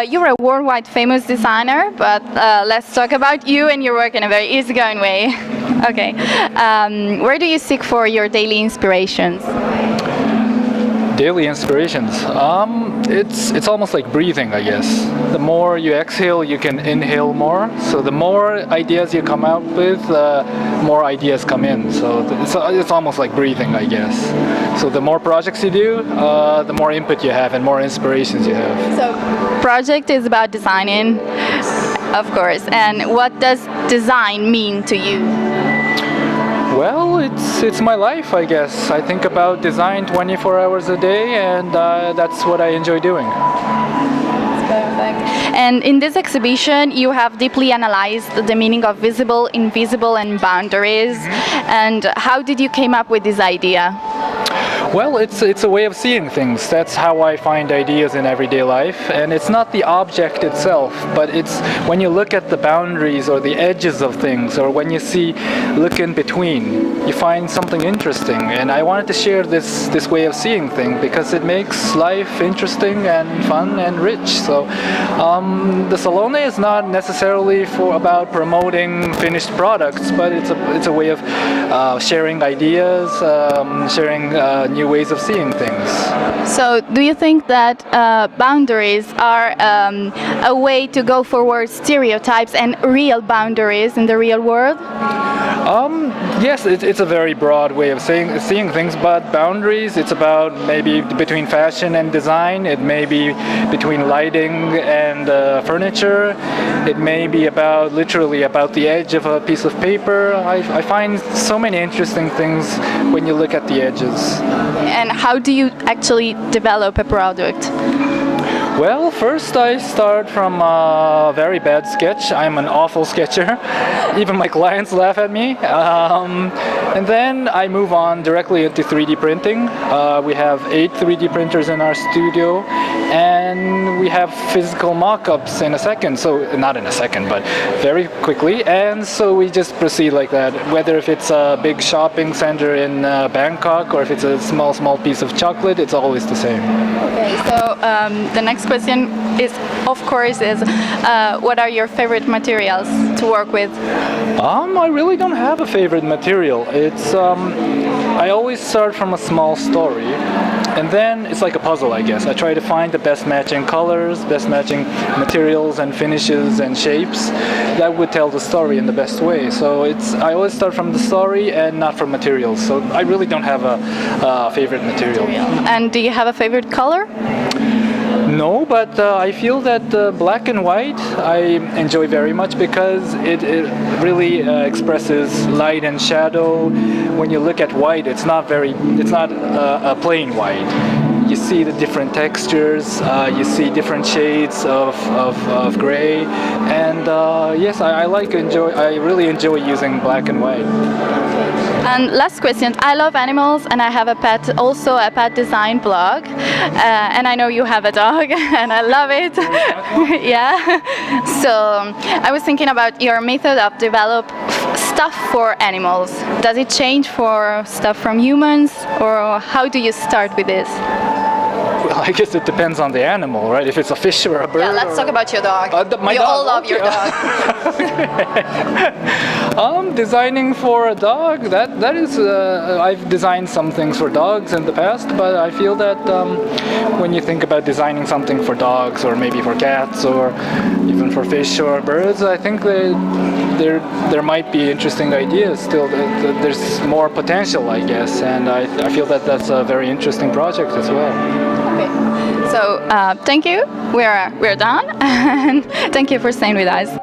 You're a worldwide famous designer, but let's talk about you and your work in a very easygoing way. Okay. Where do you seek for your daily inspirations? Daily inspirations. It's almost like breathing, I guess. The more you exhale, you can inhale more. So the more ideas you come out with, more ideas come in. So it's almost like breathing, I guess. So the more projects you do, the more input you have and more inspirations you have. So project is about designing, of course. And what does design mean to you? Well, it's my life, I guess. I think about design 24 hours a day, and that's what I enjoy doing. Perfect. And in this exhibition, you have deeply analyzed the meaning of visible, invisible, and boundaries. And how did you came up with this idea? Well, it's a way of seeing things. That's how I find ideas in everyday life. And it's not the object itself, but it's when you look at the boundaries or the edges of things, or when you look in between, you find something interesting. And I wanted to share this way of seeing things because it makes life interesting and fun and rich. So the Salone is not necessarily about promoting finished products, but it's a way of sharing ideas, sharing new ways of seeing things. So, do you think that boundaries are a way to go forward stereotypes and real boundaries in the real world? Yes, it's a very broad way of seeing things, but boundaries, it's about maybe between fashion and design, it may be between lighting and furniture, it may be literally about the edge of a piece of paper. I find so many interesting things when you look at the edges. And how do you actually develop a product? Well, first I start from a very bad sketch. I'm an awful sketcher. Even my clients laugh at me. And then I move on directly into 3D printing. We have 8 3D printers in our studio, and we have physical mock-ups in a second. So, not in a second, but very quickly. And so we just proceed like that. Whether if it's a big shopping center in Bangkok or if it's a small piece of chocolate, it's always the same. Okay, so the next question is, of course, what are your favorite materials to work with? I really don't have a favorite material. It's I always start from a small story, and then it's like a puzzle, I guess. I try to find the best matching colors, best matching materials and finishes and shapes that would tell the story in the best way. So I always start from the story and not from materials. So I really don't have a favorite material. And do you have a favorite color? No, but I feel that black and white I enjoy very much because it really expresses light and shadow. When you look at white, it's not a plain white. You see the different textures, you see different shades of gray, and yes, I really enjoy using black and white. And last question, I love animals and I have also a pet design blog, and I know you have a dog and I love it. Yeah. So I was thinking about your method of develop stuff for animals. Does it change for stuff from humans, or how do you start with this? Well, I guess it depends on the animal, right? If it's a fish or a bird. Yeah, let's talk about your dog. My you dog. all love your dog. Designing for a dog, that is, I've designed some things for dogs in the past, but I feel that when you think about designing something for dogs or maybe for cats or even for fish or birds, I think there might be interesting ideas still. There's more potential, I guess, and I feel that that's a very interesting project as well. Okay. So thank you. We're done, and thank you for staying with us.